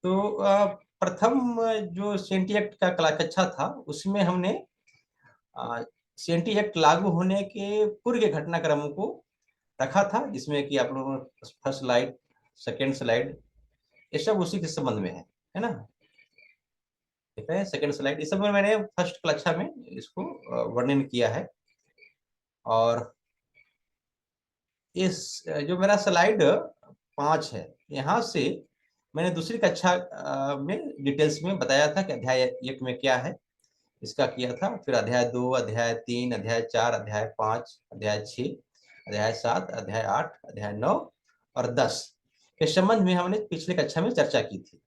तो प्रथम जो सीएनटी एक्ट का कला कक्षा था उसमें हमने सीएनटी एक्ट लागू होने के पूर्व के घटनाक्रमों को रखा था, जिसमें कि आप लोगों ने फर्स्ट स्लाइड, सेकेंड स्लाइड, ये सब उसी के संबंध में है ना। ठीक है, सेकेंड स्लाइड, इस सब में मैंने फर्स्ट कक्षा में इसको वर्णन किया है। और इस जो मेरा स्लाइड 5 है, यहाँ से मैंने दूसरी कक्षा में डिटेल्स में बताया था कि अध्याय 1 में क्या है, इसका किया था। फिर अध्याय 2, अध्याय 3, अध्याय 4, अध्याय 5, अध्याय 6, अध्याय 7, अध्याय 8, अध्याय 9 और 10 के संबंध में हमने पिछले कक्षा में चर्चा की थी।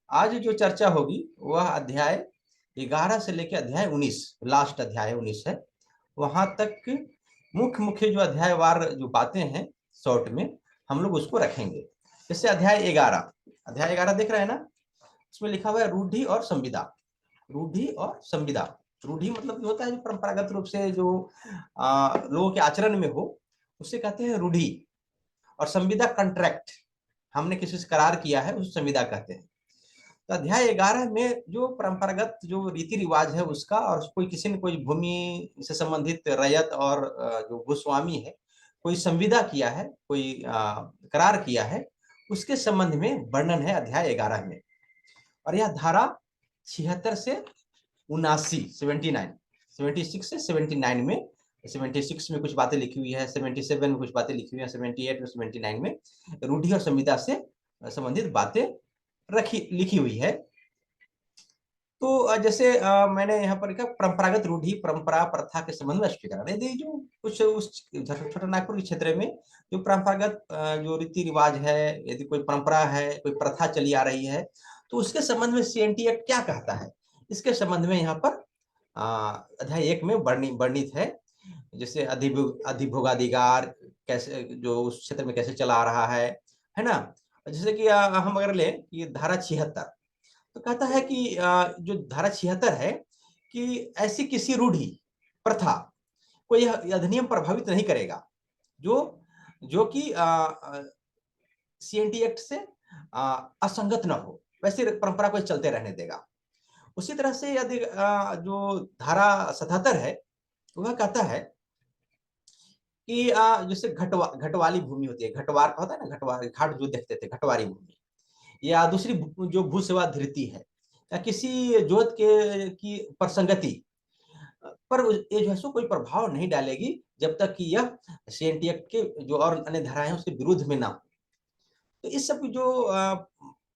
आज जो चर्चा होगी वह अध्याय 11 से लेकर अध्याय 19, लास्ट अध्याय 19 है, वहां तक मुख्य मुख्य जो अध्यायवार जो बातें हैं शॉर्ट में हम लोग उसको रखेंगे। जैसे अध्याय 11, अध्याय 11 देख रहे हैं ना, उसमें लिखा हुआ है रूढ़ि और संविदा। रूढ़ि और संविदा, रूढ़ि मतलब जो होता है जो परंपरागत रूप से जो लोगों के आचरण में हो उसे कहते हैं रूढ़ि। और संविदा कॉन्ट्रैक्ट, हमने किसी से करार किया है उसे संविदा कहते हैं। तो अध्याय 11 में जो परंपरागत जो रीति रिवाज है उसका, और कोई किसी ने कोई भूमि से संबंधित रैयत और जो भूस्वामी है कोई संविदा किया है, कोई करार किया है, उसके संबंध में वर्णन है अध्याय 11 में। और यह धारा 76 से 79, 79, 76 से 79 में, 76 में कुछ बातें लिखी हुई है, 77 में कुछ बातें लिखी हुई है, 78 में, 79 में रूढ़ि और संविदा से संबंधित बातें लिखी हुई है। तो जैसे मैंने यहाँ पर लिखा परंपरागत रूढ़ि, परंपरा, प्रथा के संबंध में स्पष्टीकरण। यदि जो कुछ उस छोटानागपुर के क्षेत्र में जो परंपरागत जो रीति रिवाज है, यदि कोई परंपरा है, कोई प्रथा चली आ रही है, तो उसके संबंध में सीएनटी एक्ट क्या कहता है, इसके संबंध में यहाँ पर अध्याय 1 में वर्णित है। जैसे अधिभोगाधिकार कैसे जो उस क्षेत्र में कैसे चला आ रहा है ना। जैसे कि हम अगर लें कि धारा 76, तो कहता है कि जो धारा 76 है कि ऐसी किसी रूढ़ि, प्रथा को यह अधिनियम प्रभावित नहीं करेगा जो जो कि सीएनटी एक्ट से असंगत न हो, वैसे परंपरा को चलते रहने देगा। उसी तरह से यदि जो धारा 77 है वह कहता है कि जैसे घटवाली भूमि होती है, घटवार का होता है ना, घटवार घाट जो देखते थे, घटवारी भूमि, या दूसरी जो भू सेवा धृति है, या किसी जोत के की प्रसंगति पर ये जो है सो कोई प्रभाव नहीं डालेगी जब तक कि यह सीएनटी एक्ट के जो और अन्य धाराएं हैं उसके विरुद्ध में ना हो। तो इस सब जो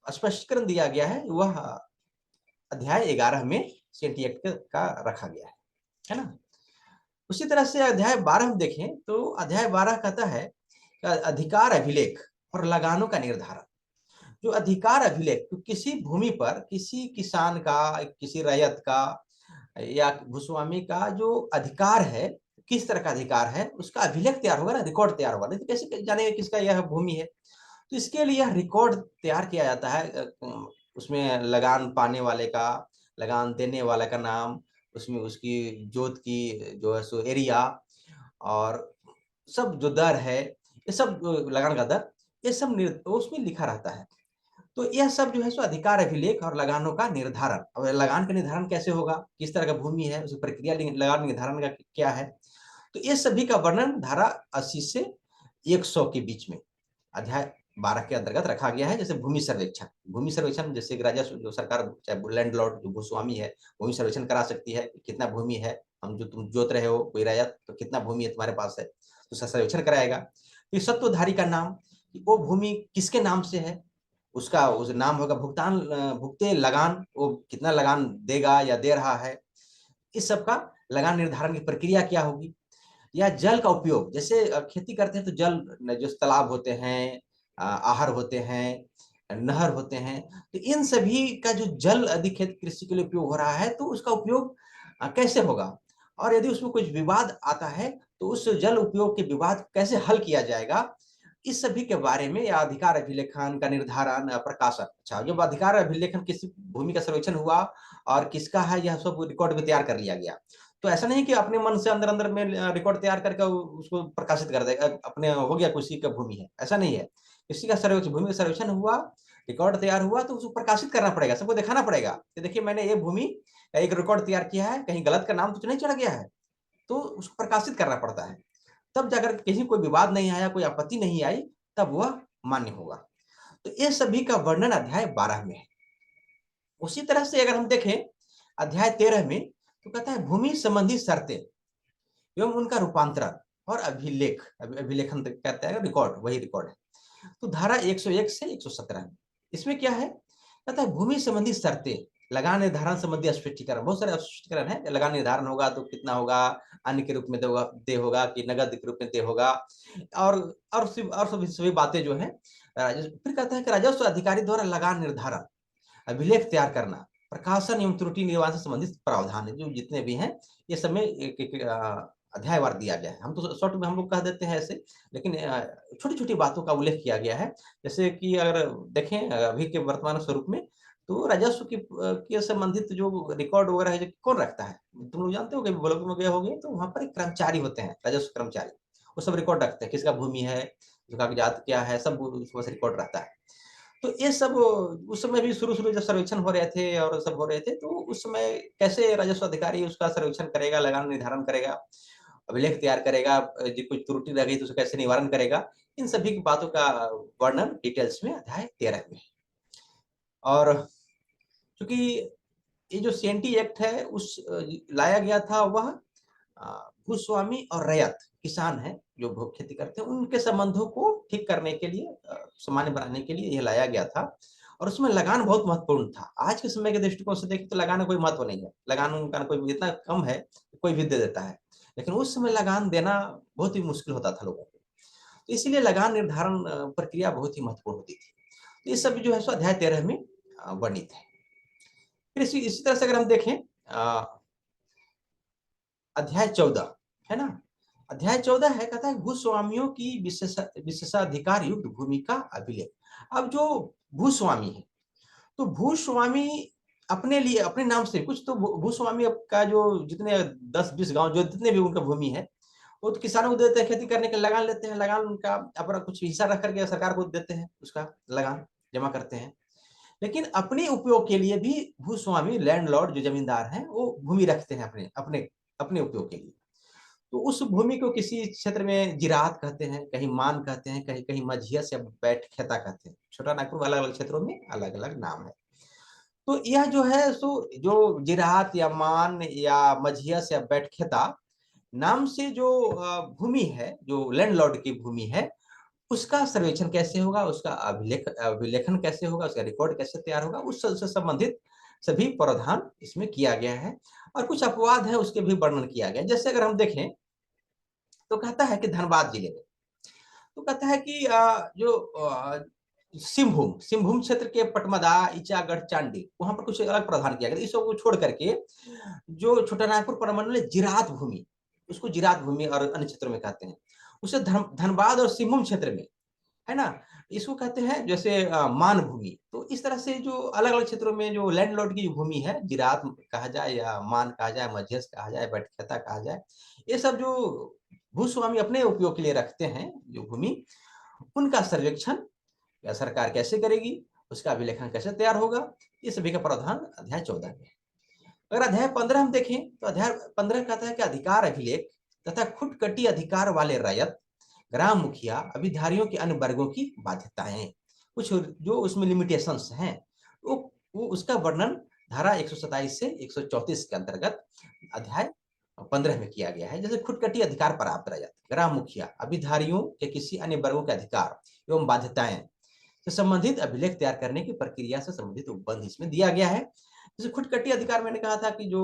स्पष्टीकरण दिया गया है वह अध्याय 11 में सीएनटी एक्ट का रखा गया है ना। उसी तरह से अध्याय 12 हम देखें तो अध्याय 12 कहता है अधिकार अभिलेख और लगानों का निर्धारण। जो अधिकार अभिलेख, तो किसी भूमि पर किसी किसान का, किसी रैयत का या भूस्वामी का जो अधिकार है, किस तरह का अधिकार है, उसका अभिलेख तैयार होगा ना, रिकॉर्ड तैयार होगा, नहीं तो कैसे जानेंगे किसका यह भूमि है। तो इसके लिए यह रिकॉर्ड तैयार किया जाता है। उसमें लगान पाने वाले का, लगान देने वाले का नाम, उसमें उसकी जोत की जो है सो एरिया, और सब जो दर है, ये सब लगान का दर, ये सब उसमें लिखा रहता है। तो यह सब जो है सो अधिकार अभिलेख और लगानों का निर्धारण। अब लगान का निर्धारण कैसे होगा, किस तरह का भूमि है, उसकी प्रक्रिया लगान निर्धारण का क्या है, तो ये सभी का वर्णन धारा 80 से 100 के बीच में अध्याय 12 के अंतर्गत रखा गया है। जैसे भूमि सर्वेक्षण, भूमि सर्वेक्षण जैसे राजस्व जो सरकार, चाहे लैंडलॉर्ड जो भूस्वामी है, भूमि सर्वेक्षण करा सकती है, कितना भूमि है, हम जो तुम जोत रहे हो कोई रैयत, तो कितना भूमि है तुम्हारे पास है, तो उसका सर्वेक्षण कराएगा। फिर सत्वधारी का नाम, कि वो भूमि किसके नाम से है, उसका उस नाम होगा। भुगतान, भुगते लगान, वो कितना लगान देगा या दे रहा है, इस सब का लगान निर्धारण की प्रक्रिया क्या होगी। या जल का उपयोग, जैसे खेती करते हैं तो जल, जो तालाब होते हैं, आहर होते हैं, नहर होते हैं, तो इन सभी का जो जल अधिक खेत कृषि के लिए उपयोग हो रहा है, तो उसका उपयोग कैसे होगा, और यदि उसमें कुछ विवाद आता है तो उस जल उपयोग के विवाद कैसे हल किया जाएगा, इस सभी के बारे में। या अधिकार अभिलेखन का निर्धारण, प्रकाशन। अच्छा, जब अधिकार अभिलेखन किसी भूमि का सर्वेक्षण हुआ और किसका है, यह सब रिकॉर्ड में तैयार कर लिया गया, तो ऐसा नहीं कि अपने मन से अंदर अंदर में रिकॉर्ड तैयार करके उसको प्रकाशित कर देगा, अपने हो गया किसी का भूमि है, ऐसा नहीं है। किसी का सर्वेक्षण, भूमि का सर्वेक्षण हुआ रिकॉर्ड तैयार हुआ तो उसको प्रकाशित करना पड़ेगा, सबको दिखाना पड़ेगा कि देखिए मैंने ये भूमि का एक रिकॉर्ड तैयार किया है, कहीं गलत का नाम तो नहीं चढ़ गया है, तो उसको प्रकाशित करना पड़ता है। तब जाकर कहीं कोई विवाद नहीं आया, कोई आपत्ति नहीं आई, तब वह मान्य होगा। तो ये सभी का वर्णन अध्याय 12 में है। उसी तरह से अगर हम देखें अध्याय 13 में, तो कहता है भूमि संबंधी शर्तें एवं उनका रूपांतरण और अभिलेख, अभिलेखन कहते हैं, रिकॉर्ड, वही रिकॉर्ड है। तो धारा 101 से 117 में इसमें क्या है, कहता है भूमि संबंधी शर्तें, लगान निर्धारण संबंधी स्पष्टीकरण, बहुत सारे स्पष्टीकरण है। लगान निर्धारण होगा तो कितना होगा, अन्य के रूप में दे होगा कि नगद के रूप में दे होगा, और सभी बातें जो है। फिर कहता है कि राजस्व अधिकारी द्वारा लगान निर्धारण, अभिलेख तैयार करना, प्रकाशन एवं त्रुटि निवारण से संबंधित प्रावधान है, जो जितने भी हैं ये सब में एक अध्यायवार दिया गया है। हम तो शॉर्ट में हम लोग कह देते हैं ऐसे, लेकिन छोटी छोटी बातों का उल्लेख किया गया है। जैसे कि अगर देखें अभी के वर्तमान स्वरूप में, तो राजस्व की के संबंधित जो रिकॉर्ड वगैरह है, जो कौन रखता है, तुम लोग जानते हो, कभी ब्लॉक में गए होंगे तो वहां पर एक कर्मचारी होते हैं, राजस्व कर्मचारी, वो सब रिकॉर्ड रखते हैं, किसका भूमि है, कागजात क्या है, सब बस रिकॉर्ड रहता है। तो ये सब उस समय भी शुरू-शुरू जब सर्वेक्षण हो रहे थे और सब हो रहे थे, तो उस समय कैसे राजस्व अधिकारी उसका सर्वेक्षण करेगा, लगान निर्धारण करेगा, अभिलेख तैयार करेगा, जो कोई त्रुटि रह गई तो उसे कैसे निवारण करेगा, इन सभी की बातों का वर्णन डिटेल्स में अध्याय 13 में है। और चूंकि ये जो सीएनटी एक्ट है उस लाया गया था, वह भूस्वामी और रैयत किसान है जो खेती करते हैं, उनके संबंधों को ठीक करने के लिए, सामान्य बनाने के लिए यह लाया गया था। और उसमें लगान बहुत महत्वपूर्ण था। आज के समय के दृष्टिकोण से देखें तो लगान का कोई महत्व नहीं है, लगान का कोई इतना कम है, कोई भी दे देता है, लेकिन उस समय लगान देना बहुत ही मुश्किल होता था लोगों को, तो इसलिए लगान निर्धारण प्रक्रिया बहुत ही महत्वपूर्ण होती थी। तो ये सब जो है सो अध्याय 13 में वर्णित है। फिर इसी तरह से अगर हम देखें अध्याय 14 है ना, अध्याय 14 है, कहता है भूस्वामियों की विशेषाधिकार युक्त भूमि का अभिलेख। अब जो भूस्वामी है, तो भूस्वामी अपने लिए अपने नाम से कुछ, तो भूस्वामी का जो जितने 10-20 गांव जो जितने भी उनका भूमि है, वो तो किसानों को देते हैं, खेती करने के लगान लेते हैं, लगान उनका अपना कुछ हिस्सा रख करके सरकार को देते हैं, उसका लगान जमा करते हैं। लेकिन अपने उपयोग के लिए भी भूस्वामी, लैंडलॉर्ड जो जमींदार हैं, वो भूमि रखते हैं अपने अपने अपने उपयोग के लिए। तो उस भूमि को किसी क्षेत्र में जिरात कहते हैं, कहीं मान कहते हैं, कहीं कहीं मझियस या बैठ खेता कहते हैं। छोटा नागपुर अलग अलग क्षेत्रों में अलग अलग नाम है। तो यह जो है सो जो जिरात या मान या मझियस या बैठ खेता नाम से जो भूमि है, जो लैंडलॉर्ड की भूमि है, उसका सर्वेक्षण कैसे होगा, उसका अभिलेखन कैसे होगा, उसका रिकॉर्ड कैसे तैयार होगा, उससे संबंधित सभी प्रावधान इसमें किया गया है। और कुछ अपवाद है उसके भी वर्णन किया गया है। जैसे अगर हम देखें तो कहता है कि धनबाद जिले में, तो कहता है कि जो सिंहभूम सिंहभूम क्षेत्र के पटमदा, ईचागढ़, चांडी, वहां पर कुछ अलग प्रावधान किया गया। इस सबको छोड़ करके जो छोटानागपुर प्रमंडल में जिरात भूमि, उसको जिरात भूमि और अन्य क्षेत्रों में कहते हैं, उसे धनबाद और सिंहभूम क्षेत्र में, है ना, इसको कहते हैं जैसे मान भूमि। तो इस तरह से जो अलग अलग क्षेत्रों में जो लैंडलॉर्ड की भूमि है, जिरात कहा जाए या मान कहा जाए, मध्यस्थ कहा जाए, बैठखेता कहा जाए, ये सब जो भूस्वामी अपने उपयोग के लिए रखते हैं जो भूमि, उनका सर्वेक्षण या सरकार कैसे करेगी, उसका अभिलेखन कैसे तैयार होगा, ये सभी का प्रावधान अध्याय 14 में। अगर अध्याय 15 हम देखें तो अध्याय 15 कहता है कि अधिकार अभिलेख तथा खुटकटी अधिकार वाले रैयत, ग्राम मुखिया, अभिधारियों के अन्य वर्गों की बाध्यताएं, कुछ जो उसमें लिमिटेशंस हैं, वो उसका वर्णन धारा 127 से 134 के अंतर्गत अध्याय 15 में किया गया है। जैसे खुटकटी अधिकार प्राप्त रैयत, ग्राम मुखिया, अभिधारियों के किसी अन्य वर्गों के अधिकार एवं बाध्यताएं से संबंधित अभिलेख तैयार करने की प्रक्रिया से संबंधित उपबंध इसमें दिया गया है। जैसे खुटकटी अधिकार मैंने कहा था कि जो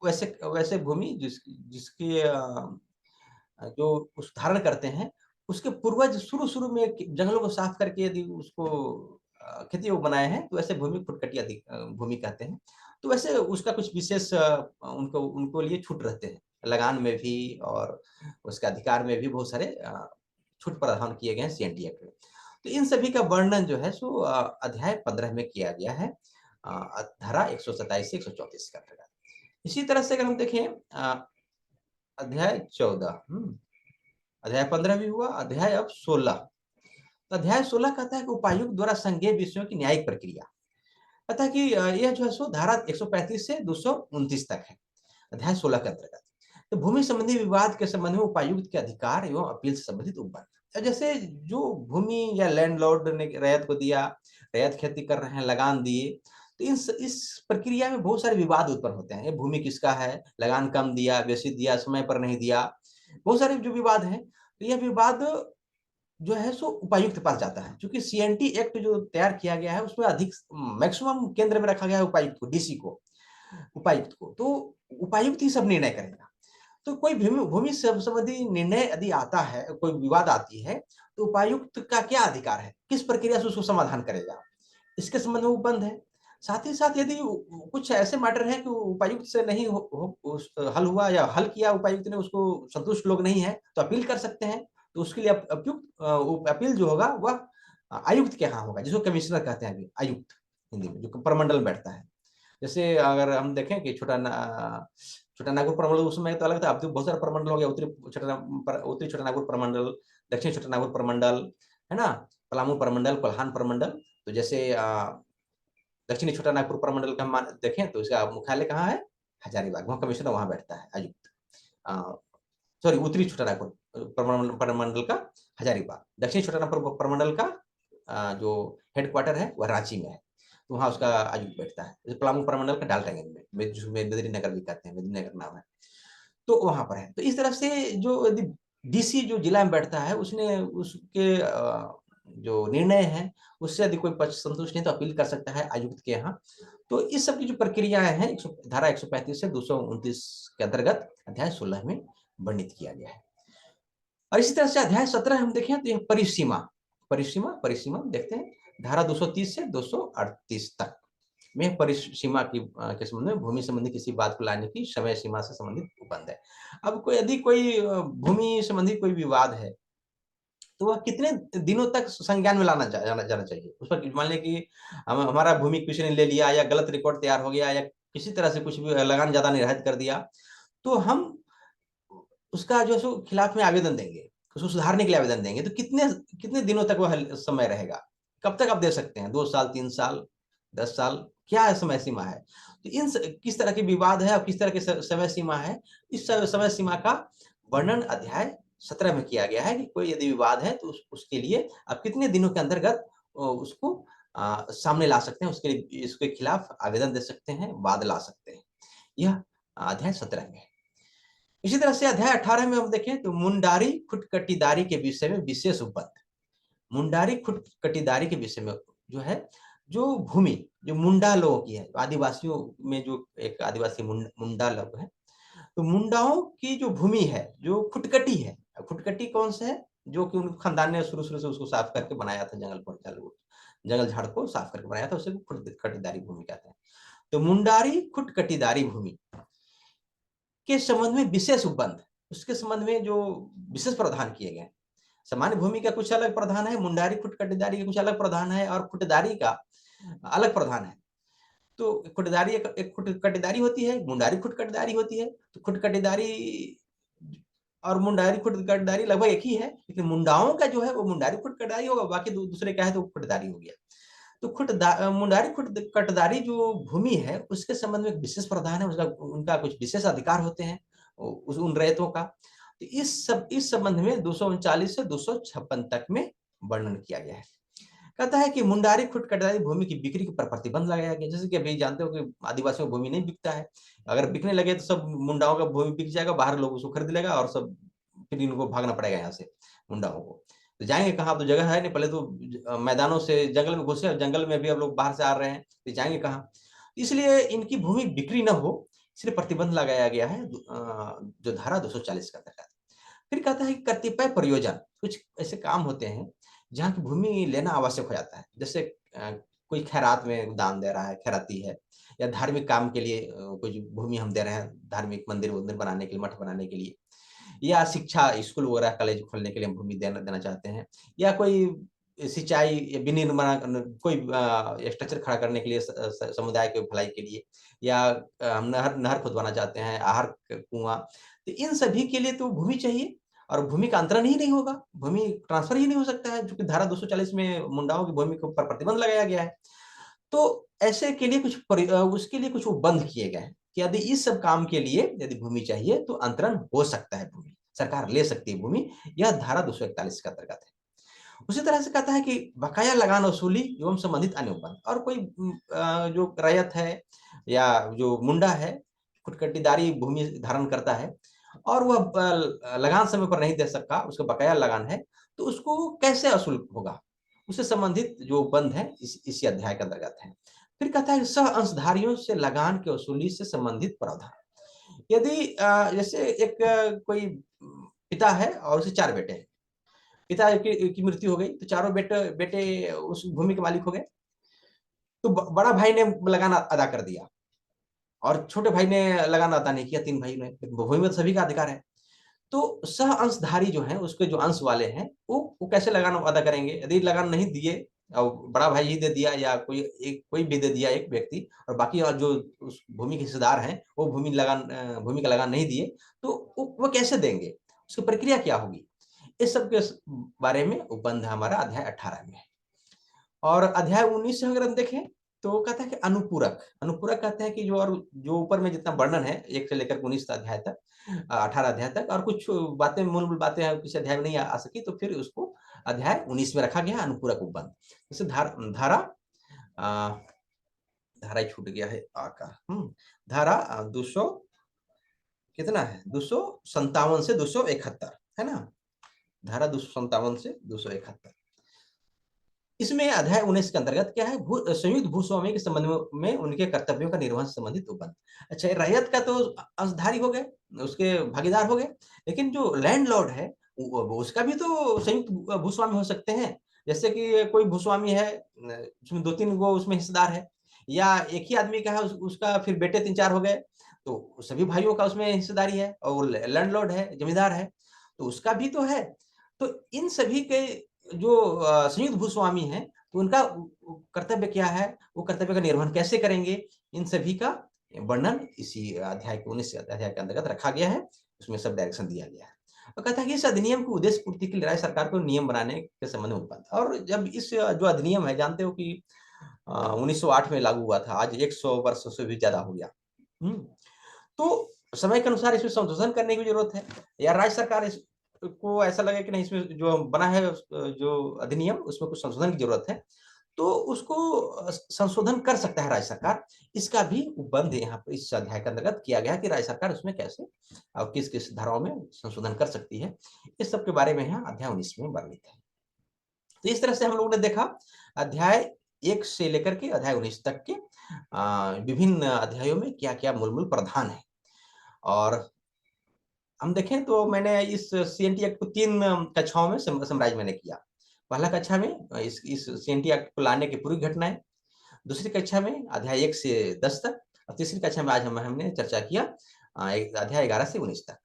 वैसे वैसे भूमि जिसकी जो उस धारण करते हैं, उसके पूर्वज शुरू-शुरू में जंगलों को साफ करके यदि उसको खेती योग्य बनाए हैं, तो ऐसे भूमि खुटकटी भूमि कहते हैं। तो वैसे उसका कुछ विशेष उनको उनको लिए छूट रहते हैं, लगान में भी और उसके अधिकार में भी बहुत सारे छूट प्रावधान किए गए हैं सीएनटी एक्ट में। तो इन सभी का वर्णन जो है सो अध्याय 15 में किया गया है, धारा 127 से 134 के अंतर्गत। इसी तरह से अगर हम देखें अध्याय 14, अध्याय 15 भी हुआ, अध्याय अब 16, तो अध्याय 16 कहता है कि उपायुक्त द्वारा संज्ञेय विषयों की न्यायिक प्रक्रिया, कहता है कि यह जो है सो धारा 135 से 229 तक है अध्याय 16 के अंतर्गत। तो भूमि संबंधी विवाद के संबंध में उपायुक्त के अधिकार एवं अपील से संबंधित उपबंध, जैसे जो भूमि या लैंडलॉर्ड ने रैयत को दिया, रैयत खेती कर रहे हैं, लगान दिए, तो इस प्रक्रिया में बहुत सारे विवाद उत्पन्न होते हैं। ये भूमि किसका है, लगान कम दिया, बेसी दिया, समय पर नहीं दिया, बहुत सारे जो विवाद हैं। तो यह विवाद जो है सो उपायुक्त के पास जाता है, क्योंकि सीएनटी एक्ट जो तैयार किया गया है उसमें अधिक मैक्सिमम केंद्र में रखा गया है उपायुक्त को, डीसी को, उपायुक्त को। तो उपायुक्त ही सब निर्णय करेगा। तो कोई भूमि संबंधी निर्णय यदि आता है, कोई विवाद आती है, तो उपायुक्त का क्या अधिकार है, किस प्रक्रिया से उसको समाधान करेगा, इसके संबंध में उपबंध है। साथ ही साथ यदि कुछ ऐसे मैटर है कि उपायुक्त से नहीं हल हुआ या हल किया उपायुक्त ने, उसको संतुष्ट लोग नहीं है, तो अपील कर सकते हैं। तो उसके लिए अपील जो होगा वह आयुक्त के यहाँ होगा, जिसको कमिश्नर कहते हैं अभी, आयुक्त हिंदी में, जो प्रमंडल में बैठता है। जैसे अगर हम देखें कि छोटा नागपुर प्रमंडल उस समय तो अलग था, अब तो बहुत सारे प्रमंडल हो गया, उत्तरी छोटा नागपुर प्रमंडल, दक्षिण छोटा नागपुर प्रमंडल, है ना, पलामू प्रमंडल, कोल्हान प्रमंडल। तो जैसे दक्षिणी छोटा नागपुर प्रमंडल का देखें तो इसका मुख्यालय कहाँ है, हजारीबाग, वहाँ कमिश्नर वहां बैठता है, आयुक्त। सॉरी, उत्तरी छोटा नागपुर प्रमंडल का हजारीबाग, दक्षिण छोटा नागपुर प्रमंडल का जो हेडक्वार्टर है वह रांची में है, तो वहाँ उसका आयुक्त बैठता है। जैसे पलामू प्रमंडल का डाल्टनगंज में, जिसमें मेदिनीनगर भी कहते हैं, मेदिनीनगर नाम है, तो वहां पर है। तो इस तरह से जो यदि डीसी जो जिला में बैठता है, उसने उसके जो निर्णय है उससे यदि कोई पक्ष संतुष्ट नहीं तो अपील कर सकता है आयुक्त के यहाँ। तो इस सब की जो प्रक्रियाएं हैं धारा 135 से 229 के अंतर्गत अध्याय 16 में वर्णित किया गया है। और इसी तरह से अध्याय 17 हम देखें तो यह परिसीमा परिसीमा परिसीमा देखते हैं, धारा 230 से 238 तक में परिसीमा के संबंध में भूमि संबंधी किसी बात को लाने की समय सीमा से संबंधित उपबंध है। अब यदि कोई भूमि संबंधी कोई विवाद है, तो वह कितने दिनों तक संज्ञान में जाना चाहिए उस पर। मान लें कि हमारा भूमि किसी ने ले लिया, या गलत रिकॉर्ड तैयार हो गया, या किसी तरह से कुछ भी लगान ज्यादा निर्धारित कर दिया, तो हम उसका जो है खिलाफ में आवेदन देंगे, उसको सुधारने के लिए आवेदन देंगे। तो कितने कितने दिनों तक वह समय रहेगा, कब तक आप दे सकते हैं, 2 साल, 3 साल, 10 साल, क्या समय सीमा है। तो किस तरह के विवाद है और किस तरह के समय सीमा है, इस समय सीमा का वर्णन अध्याय 17 में किया गया है कि कोई यदि विवाद है तो उसके लिए आप कितने दिनों के अंतर्गत उसको सामने ला सकते हैं, उसके लिए इसके खिलाफ आवेदन दे सकते हैं, वाद ला सकते हैं। यह अध्याय 17 में है। इसी तरह से अध्याय 18 में हम देखें तो मुंडारी खुटकटीदारी के विषय में विशेष उपबंध। मुंडारी खुटकटीदारी के विषय में जो है, जो भूमि जो मुंडा लोगों की है, आदिवासियों में जो एक आदिवासी मुंडा लोग है, तो मुंडाओं की जो भूमि है जो खुटकटी है, खुटकटी कौन सा है, जो कि उनके खानदान ने शुरू शुरू से उसको साफ करके बनाया था, जंगल झाड़ को साफ करके बनाया था, उसे खुटकटीदारी भूमि कहते हैं। तो मुंडारी खुटकटीदारी भूमि के संबंध में विशेष उपबंध, उसके संबंध में जो विशेष प्रावधान किए गए। सामान्य भूमि का कुछ अलग प्रावधान है, मुंडारी खुटकटीदारी का कुछ अलग प्रावधान है, और खुटदारी का अलग प्रावधान है। तो खुटदारी एक खुटकटीदारी होती है, मुंडारी खुटकटीदारी होती है। तो खुटकटीदारी और मुंडारी खुटकटीदारी लगभग एक ही है, लेकिन मुंडाओं का जो है वो मुंडारी खुटकटीदारी होगा, बाकी दूसरे का है तो खुटदारी हो गया। तो मुंडारी खुटकटीदारी जो भूमि है उसके संबंध में विशेष प्रावधान है, उसका उनका कुछ विशेष अधिकार होते हैं उन रैयतों का। तो इस संबंध में 239 से 256 तक में वर्णन किया गया है। कहता है कि मुंडारी खुटकटीदारी भूमि की बिक्री पर प्रतिबंध लगाया गया। जैसे कि अभी जानते हो कि आदिवासियों को भूमि नहीं बिकता है, अगर बिकने लगे तो सब मुंडाओं का भूमि बिक जाएगा, बाहर लोग उसको खरीद लेगा, और सब फिर इनको भागना पड़ेगा यहाँ से मुंडाओं को। तो जाएंगे कहाँ, तो जगह है नहीं, पहले तो मैदानों से जंगल में घुसे, और जंगल में भी अब लोग बाहर से आ रहे हैं, तो जाएंगे कहाँ। इसलिए इनकी भूमि बिक्री न हो, इसलिए प्रतिबंध लगाया गया है जो धारा 240 का अंतर्गत। फिर कहता है कि कतिपय प्रयोजन, कुछ ऐसे काम होते हैं जहाँ की भूमि लेना आवश्यक हो जाता है। जैसे कोई खैरात में दान दे रहा है, खैराती है, या धार्मिक काम के लिए कुछ भूमि हम दे रहे हैं, धार्मिक मंदिर बनाने के लिए, मठ बनाने के लिए, या शिक्षा स्कूल वगैरह कॉलेज खोलने के लिए हम भूमि देना चाहते हैं, या कोई सिंचाई या विनिर्माण, कोई स्ट्रक्चर खड़ा करने के लिए, समुदाय के भलाई के लिए, या हम नहर खुदवाना चाहते हैं, आहार कुआं, तो इन सभी के लिए तो भूमि चाहिए। और भूमि का अंतरण ही नहीं होगा, भूमि ट्रांसफर ही नहीं हो सकता है, क्योंकि धारा 240 में मुंडाओं की भूमि के ऊपर प्रतिबंध लगाया गया है। तो ऐसे के लिए उसके लिए कुछ उपबंध किए गए हैं कि यदि इस सब काम के लिए यदि भूमि चाहिए तो अंतरण हो सकता है, भूमि सरकार ले सकती है भूमि। यह धारा 241 के अंतर्गत है। उसी तरह से कहता है कि बकाया लगान वसूली एवं संबंधित अन्य उपबंध। और कोई जो रैयत है या जो मुंडा है, खुदकटीदारी भूमि धारण करता है और वह लगान समय पर नहीं दे सका, उसका बकाया लगान है, तो उसको कैसे वसूल होगा, उससे संबंधित जो उपबंध है इसी अध्याय के अंतर्गत है। फिर कहता है सह अंशधारियों से लगान के वसूली से संबंधित प्रावधान। यदि जैसे एक कोई पिता है और उसे 4 बेटे हैं, पिता की मृत्यु हो गई तो चारों बेटे बेटे उस भूमि के मालिक हो गए। तो बड़ा भाई ने लगान अदा कर दिया और छोटे भाई ने लगान अदा नहीं किया, 3 भाई ने, भूमि में तो सभी का अधिकार है। तो सह अंशधारी जो है, उसके जो अंश वाले हैं, वो कैसे लगान अदा करेंगे? यदि लगान नहीं दिए और बड़ा भाई ही दे दिया या कोई भी दे दिया एक व्यक्ति, और बाकी और जो उस भूमि के हिस्सेदार हैं वो भूमि का लगान नहीं दिए, तो वो कैसे देंगे? उसकी प्रक्रिया क्या होगी? इस सब के बारे में उपबंध हमारा अध्याय 18 में है। और अध्याय 19 से अगर हम देखें तो कहता है कि अनुपूरक। अनुपूरक कहते हैं कि जो ऊपर में जितना वर्णन है 1 से लेकर 19 अध्याय तक, 18 अध्याय तक, और कुछ बातें मूल बातें किसी अध्याय में नहीं आ सकी, तो फिर उसको अध्याय 19 में रखा गया अनुपूरक उपबंध। जैसे धारा धारा छूट गया है का धारा 200 कितना है, 257 से 271 है ना, धारा 257 से 271। इसमें अध्याय 19 के अंतर्गत क्या है, संयुक्त भूस्वामी के संबंध में उनके कर्तव्यों का निर्वहन से संबंधित उपबंध। अच्छा, रैयत का तो अंशधारी हो गए, उसके भागीदार हो गए, लेकिन जो लैंडलॉर्ड है उसका भी तो संयुक्त भूस्वामी हो सकते हैं। जैसे कि कोई भूस्वामी है, उसमें 2-3 गो उसमें हिस्सेदार है, या एक ही आदमी का है, उसका फिर बेटे 3-4 हो गए, तो सभी भाइयों का उसमें हिस्सेदारी है, और लैंडलॉर्ड है, जमींदार है, तो उसका भी तो है। तो इन सभी के जो संयुक्त भूस्वामी हैं, तो उनका कर्तव्य क्या है, वो कर्तव्य का निर्वहन कैसे करेंगे, इन सभी का वर्णन इसी अध्याय के 19 अध्याय के अंतर्गत रखा गया है। उसमें सब डायरेक्शन दिया गया है। और कहता है कि इस अधिनियम की उद्देश्य पूर्ति के लिए राज्य सरकार को नियम बनाने के संबंध में उपबंध। और जब इस जो अधिनियम है, जानते हो कि 1908 में लागू हुआ था, आज 100 वर्ष से भी ज्यादा हो गया। तो समय के अनुसार इसमें संशोधन करने की जरूरत है, या राज्य सरकार को ऐसा लगे कि नहीं, इसमें जो बना है जो अधिनियम, उसमें कुछ संशोधन की जरूरत है, तो उसको संशोधन कर सकता है राज्य सरकार। इसका भी उपबंध यहाँ पर इस अध्याय के अंतर्गत किया गया कि राज्य सरकार उसमें कैसे और किस किस धाराओं में संशोधन कर सकती है। इस सब के बारे में यहाँ अध्याय 19 में वर्णित है। तो इस तरह से हम लोगों ने देखा अध्याय 1 से लेकर के अध्याय 19 तक के विभिन्न अध्यायों में क्या क्या मूल मूल प्रावधान है। और हम देखें तो मैंने इस सीएनटी एक्ट को 3 कक्षाओं में समराइज मैंने किया। पहला कक्षा में इस सीएनटी एक्ट को लाने की पूरी घटनाएं, दूसरी कक्षा में अध्याय 1 से 10 तक, और तीसरी कक्षा में आज हमने चर्चा किया अध्याय 11 से 19 तक।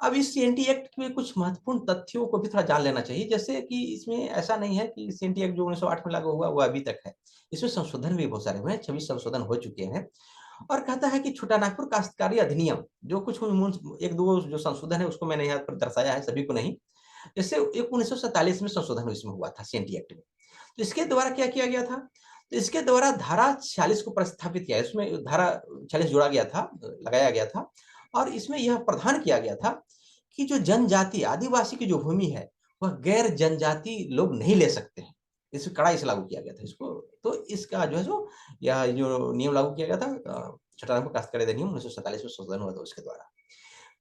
अब इस सीएनटी एक्ट में कुछ महत्वपूर्ण तथ्यों को भी थोड़ा जान लेना चाहिए, जैसे कि इसमें ऐसा नहीं है कि सीएनटी एक्ट जो 1908 में लागू हुआ वो अभी तक है। इसमें संशोधन भी बहुत सारे हुए हैं, 26 संशोधन हो चुके हैं। और कहता है कि छोटा नागपुर काश्तकारी अधिनियम, जो कुछ 1-2 जो संशोधन है उसको मैंने यहाँ पर दर्शाया है, सभी को नहीं। जैसे 1947 में संशोधन इसमें हुआ था सीएनटी एक्ट में, तो इसके द्वारा क्या किया गया था, तो इसके द्वारा धारा 46 को प्रस्थापित किया, इसमें धारा 46 जोड़ा गया था, लगाया गया था, और इसमें यह प्रावधान किया गया था कि जो जनजाति आदिवासी की जो भूमि है वह गैर जनजाति लोग नहीं ले सकते हैं। इस कड़ाई से लागू किया गया था इसको। तो इसका जो है यह जो नियम लागू किया गया था छोटा नागपुर काश्तकारी अधिनियम 1947 में संशोधन हुआ था उसके द्वारा।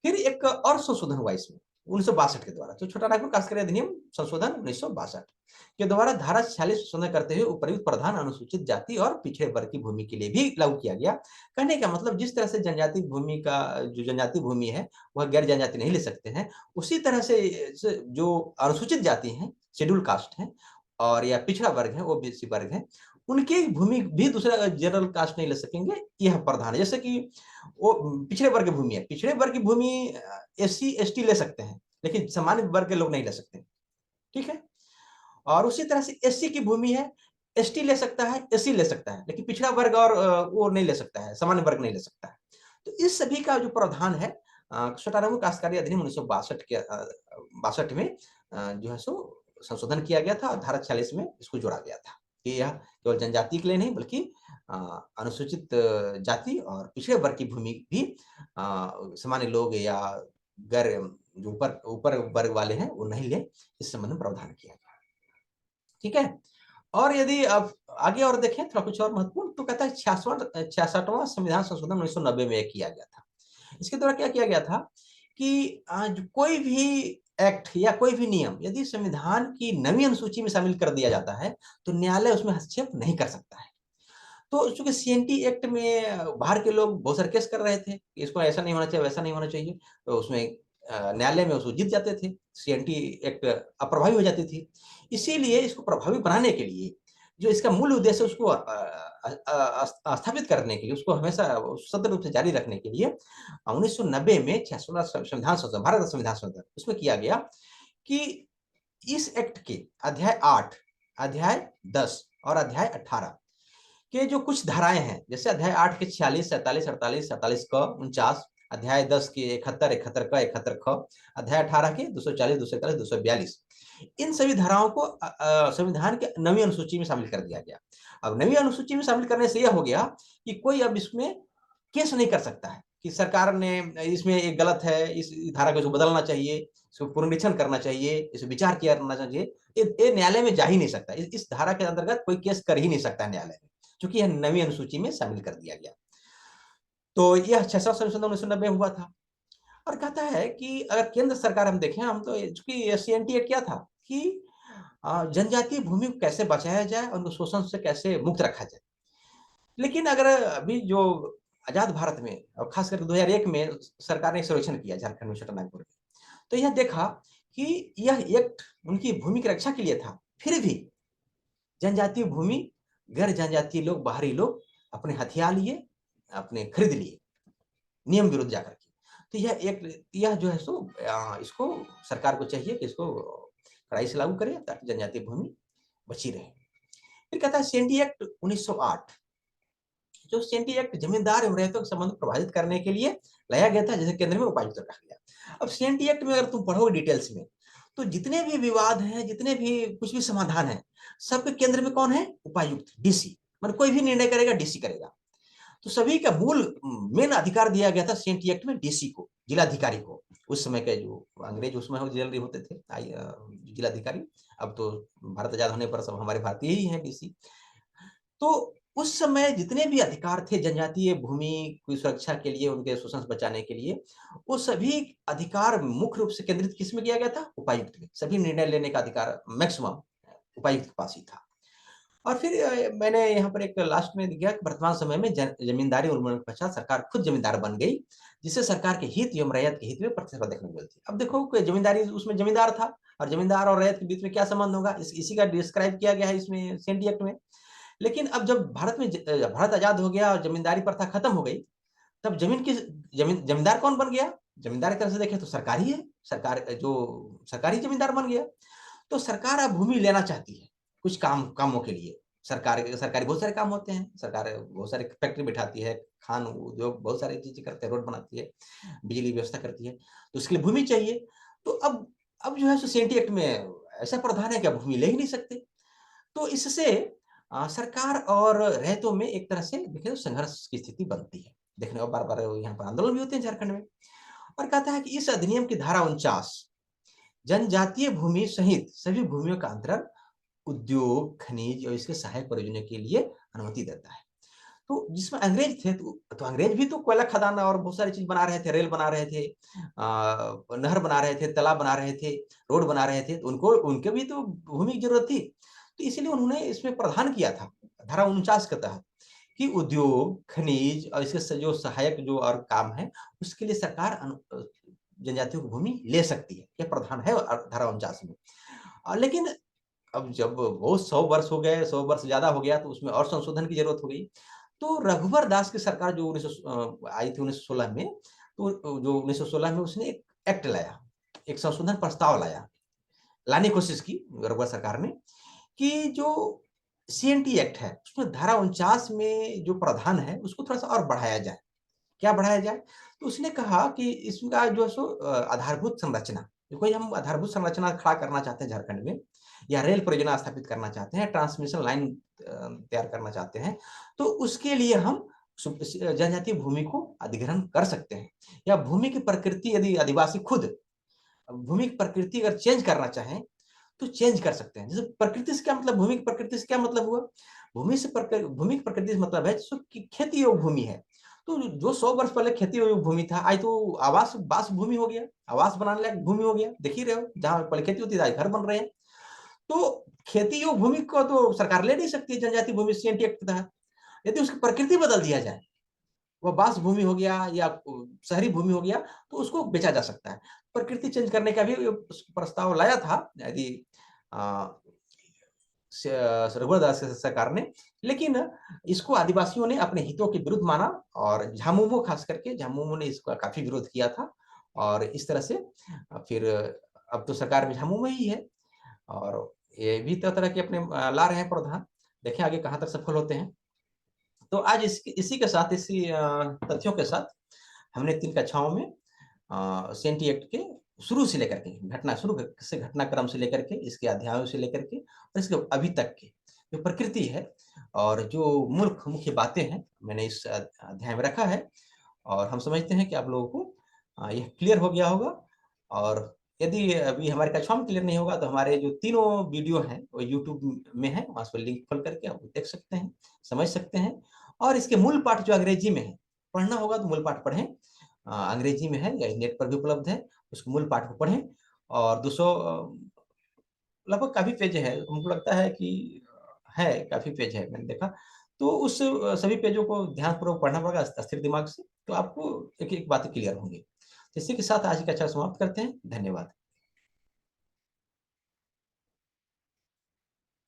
फिर एक और संशोधन हुआ इसमें 1962 के द्वारा, तो छोटा नागपुर काश्तकारी अधिनियम संशोधन 1962 के द्वारा धारा 46 संशोधन करते हुए उपयुक्त प्रधान अनुसूचित जाति और पिछड़े वर्ग की भूमि के लिए भी लागू किया गया। कहने का मतलब जिस तरह से जनजाति भूमि का जो जनजाति भूमि है वह गैर जनजाति नहीं ले सकते हैं, उसी तरह से जो अनुसूचित जाति हैं, शेड्यूल कास्ट है और या पिछड़ा वर्ग है, ओबीसी वर्ग है, उनकी भूमि भी दूसरा जनरल कास्ट नहीं ले सकेंगे, यह प्रावधान है। जैसे कि वो पिछड़े वर्ग की भूमि है, पिछड़े वर्ग की भूमि एससी एसटी ले सकते हैं, लेकिन सामान्य वर्ग के लोग नहीं ले सकते। ठीक है। और उसी तरह से एससी की भूमि है, एसटी ले सकता है, एससी ले सकता है, लेकिन पिछड़ा वर्ग और वो नहीं ले सकता है, सामान्य वर्ग नहीं ले सकता है। तो इस सभी का जो प्रावधान है छोटा रंगों काश्तकारी अधिनियम 1962 के 62 में जो है सो संशोधन किया गया था और धारा 46 में इसको जोड़ा गया था कि यह केवल जनजाति के लिए नहीं बल्कि अनुसूचित जाति और पिछड़े वर्ग की भूमि भी सामान्य लोग या गैर जो ऊपर ऊपर वर्ग वाले हैं वो नहीं ले, इस संबंध में प्रावधान किया गया। ठीक है? और यदि अब आगे और देखें थोड़ा कुछ और महत्वपूर्ण तो कहता है 66वां संविधान संशोधन 1990 में ये किया गया था। इसके द्वारा क्या किया गया था कि जो कोई भी एक्ट या कोई भी नियम यदि संविधान की नवीं अनुसूची में शामिल कर दिया जाता है, तो न्यायालय उसमें हस्तक्षेप नहीं कर सकता है। तो चूँकि सीएनटी एक्ट में बाहर के लोग बहुत सारे केस कर रहे थे, कि इसको ऐसा नहीं होना चाहिए, वैसा नहीं होना चाहिए, तो उसमें न्यायालय में उसको जीत जाते थे, सीएनटी एक्ट अप्रभावी हो जाती थी। इसीलिए इसको प्रभावी बनाने के लिए जो इसका मूल उद्देश्य है उसको स्थापित करने के लिए, उसको हमेशा सतत रूप से जारी रखने के लिए 1990 में 66वां संविधान संशोधन, भारत का संविधान संशोधन, उसमें किया गया कि इस एक्ट के अध्याय 8, अध्याय 10 और अध्याय 18 के जो कुछ धाराएं हैं, जैसे अध्याय 8 के 46, 47, 48, 47 क, 49, अध्याय 10 के 71, 71 क, 71 ख, अध्याय 18 के 240, 241, 242, इन सभी धाराओं को संविधान के नवीं अनुसूची में शामिल कर दिया गया। अब नवीं अनुसूची में शामिल करने से यह हो गया कि कोई अब इसमें केस नहीं कर सकता है कि सरकार ने इसमें एक गलत है, इस धारा को इसको बदलना चाहिए, इसको पुनरीक्षण करना चाहिए, इस विचार किया करना चाहिए। ये न्यायालय में जा ही नहीं सकता, इस धारा के अंतर्गत कोई केस कर ही नहीं सकता न्यायालय में, क्योंकि यह नवीं अनुसूची में शामिल कर दिया गया। तो यह 600 संशोधन 1990 हुआ था। और कहता है कि अगर केंद्र सरकार हम देखें, हम तो चूंकि सीएनटी एक्ट क्या था कि जनजातीय भूमि को कैसे बचाया जाए और उनको शोषण से कैसे मुक्त रखा जाए। लेकिन अगर अभी जो आजाद भारत में और खास करके 2001 में सरकार ने सर्वेक्षण किया झारखंड में छोटानागपुर में, तो यह देखा कि यह एक्ट उनकी भूमि की रक्षा के लिए था, फिर भी जनजातीय भूमि गैर जनजातीय लोग, बाहरी लोग अपने हथियार लिए, अपने खरीद लिए नियम विरुद्ध जाकर के। तो यह जो है सो इसको सरकार को चाहिए कि इसको कड़ाई से लागू करे ताकि जनजातीय भूमि बची रहे। फिर कहता है सेंडी एक्ट 1908, जो सेंडी एक्ट जमींदार एवं रैयतों के संबंध प्रभावित करने के लिए लाया गया था, जैसे केंद्र में उपायुक्त रखा गया। अब सेंडी एक्ट में अगर तुम पढ़ोगे डिटेल्स में, तो जितने भी विवाद हैं, जितने भी कुछ भी समाधान है, सबके केंद्र में कौन है? उपायुक्त, डीसी। मतलब कोई भी निर्णय करेगा डीसी करेगा। तो सभी का मूल मेन अधिकार दिया गया था सेंटी एक्ट में डीसी को, जिलाधिकारी को। उस समय के जो अंग्रेज उसमें जेल होते थे जिलाधिकारी, अब तो भारत आजाद होने पर सब हमारे भारतीय ही हैं डीसी। तो उस समय जितने भी अधिकार थे जनजातीय भूमि की सुरक्षा के लिए, उनके शोषण से बचाने के लिए, वो सभी अधिकार मुख्य रूप से केंद्रित किसमें किया गया था? उपायुक्त में। सभी निर्णय लेने का अधिकार मैक्सिमम उपायुक्त के पास ही था। और फिर मैंने यहाँ पर एक लास्ट में दिया कि वर्तमान समय में जमींदारी उन्मूलन के पश्चात सरकार खुद जमींदार बन गई, जिससे सरकार के हित एवं रैयत के हित में प्रतिस्पर्धा देखने को मिलती। अब देखो कि जमींदारी, उसमें जमींदार था और जमींदार और रैयत के बीच में क्या संबंध होगा, इसी का डिस्क्राइब किया गया है इसमें सेंडी एक्ट में। लेकिन अब जब भारत आजाद हो गया और जमींदारी प्रथा खत्म हो गई, तब जमींदार कौन बन गया? जमींदार की तरफ से देखें तो सरकार ही है, सरकारी जमींदार बन गया। तो सरकार अब भूमि लेना चाहती है कुछ कामों के लिए। सरकारी बहुत सारे काम होते हैं, सरकार बहुत सारे फैक्ट्री बिठाती है, खान उद्योग बहुत सारी चीजें करते हैं, रोड बनाती है, बिजली व्यवस्था करती है, तो उसके लिए भूमि चाहिए। तो अब जो है सेंटी एक्ट में ऐसा प्रावधान है कि भूमि ले ही नहीं सकते। तो इससे सरकार और रैयतों में एक तरह से देखें तो संघर्ष की स्थिति बनती है। देखने को बार बार यहाँ पर आंदोलन भी होते हैं झारखंड में। और कहता है कि इस अधिनियम की धारा 49 जनजातीय भूमि सहित सभी भूमियों का अंतरण उद्योग, खनिज और इसके सहायक परियोजनाओं के लिए अनुमति देता है। तो जिसमें अंग्रेज थे, तो अंग्रेज भी तो कोयला खदान और बहुत सारी चीज बना रहे थे, रेल बना रहे थे, नहर बना रहे थे, तालाब बना रहे थे, रोड बना रहे थे, तो उनके भी तो भूमि की जरूरत थी। तो इसलिए उन्होंने इसमें प्रावधान किया था धारा 49 के तहत कि उद्योग, खनिज और इसके जो सहायक जो और काम है, उसके लिए सरकार जनजातियों की भूमि ले सकती है। यह प्रावधान है धारा 49 में। लेकिन अब जब वो 100 वर्ष हो गए, 100 वर्ष ज्यादा हो गया, तो उसमें और संशोधन की जरूरत हो गई। तो रघुवर दास की सरकार जो आई थी 1916 में, तो जो 1916 में उसने एक एक्ट लाया, एक संशोधन प्रस्ताव लाने की कोशिश की रघुवर सरकार ने, कि जो सीएनटी एक्ट है उसमें धारा 49 में जो प्रावधान है उसको थोड़ा सा और बढ़ाया जाए, क्या बढ़ाया जाए? तो उसने कहा कि इसका जो है सो आधारभूत संरचना, कोई हम आधारभूत संरचना खड़ा करना चाहते हैं झारखंड में या रेल परियोजना स्थापित करना चाहते हैं, ट्रांसमिशन लाइन तैयार करना चाहते हैं, तो उसके लिए हम जनजातीय भूमि को अधिग्रहण कर सकते हैं या भूमि की प्रकृति यदि आदिवासी खुद भूमि की प्रकृति अगर चेंज करना चाहें तो चेंज कर सकते हैं। जैसे प्रकृति से क्या मतलब, भूमि की प्रकृति से क्या मतलब हुआ? भूमि की प्रकृति से मतलब है कि खेती योग्य भूमि है। तो जो 100 वर्ष पहले खेती योग्य भूमि था, आज तो आवास बास भूमि हो गया, आवास बनाने लायक भूमि हो गया। देख ही रहे हो, जहाँ पहले खेती होती थी आज घर बन रहे हैं। तो खेती योग्य भूमि को तो सरकार ले नहीं सकती जनजाति भूमि सीएनटी एक्ट के तहत। यदि उसकी प्रकृति बदल दिया जाए, वह बास भूमि हो गया या शहरी भूमि हो गया, तो उसको बेचा जा सकता है। प्रकृति चेंज करने का भी प्रस्ताव लाया था, यदि रघुवरदास सरकार ने, लेकिन इसको आदिवासियों ने अपने हितों के विरुद्ध माना और झामुमो खास करके झामुमो ने इसका काफी विरोध किया था। और इस तरह से फिर अब तो सरकार में झामुमो ही है और ये भी तरह तरह के अपने ला रहे हैं प्रावधान। देखें आगे कहाँ तक सफल होते हैं। तो आज इसी के साथ, इसी तथ्यों के साथ हमने 3 कक्षाओं में सेंटी एक्ट के शुरू से लेकर के घटनाक्रम से लेकर के इसके अध्यायों से लेकर के और इसके अभी तक के जो प्रकृति है और जो मुख्य बातें हैं, मैंने इस अध्याय में रखा है और हम समझते हैं कि आप लोगों को यह क्लियर हो गया होगा। और यदि अभी हमारे कक्षा में क्लियर नहीं होगा तो हमारे जो तीनों वीडियो हैं वो यूट्यूब में है, वहां पर लिंक खोल करके आप देख सकते हैं, समझ सकते हैं। और इसके मूल पाठ जो अंग्रेजी में है, पढ़ना होगा तो मूल पाठ पढ़ें, अंग्रेजी में है या नेट पर भी उपलब्ध है, उसके मूल पाठ को पढ़ें। और 200 लगभग काफी पेज है, हमको लगता है कि है काफी पेज है, मैंने देखा। तो उस सभी पेजों को ध्यानपूर्वक पढ़ना पड़ेगा स्थिर दिमाग से, तो आपको एक एक बातें क्लियर होंगी। इसी के साथ आज की कक्षा समाप्त करते हैं। धन्यवाद।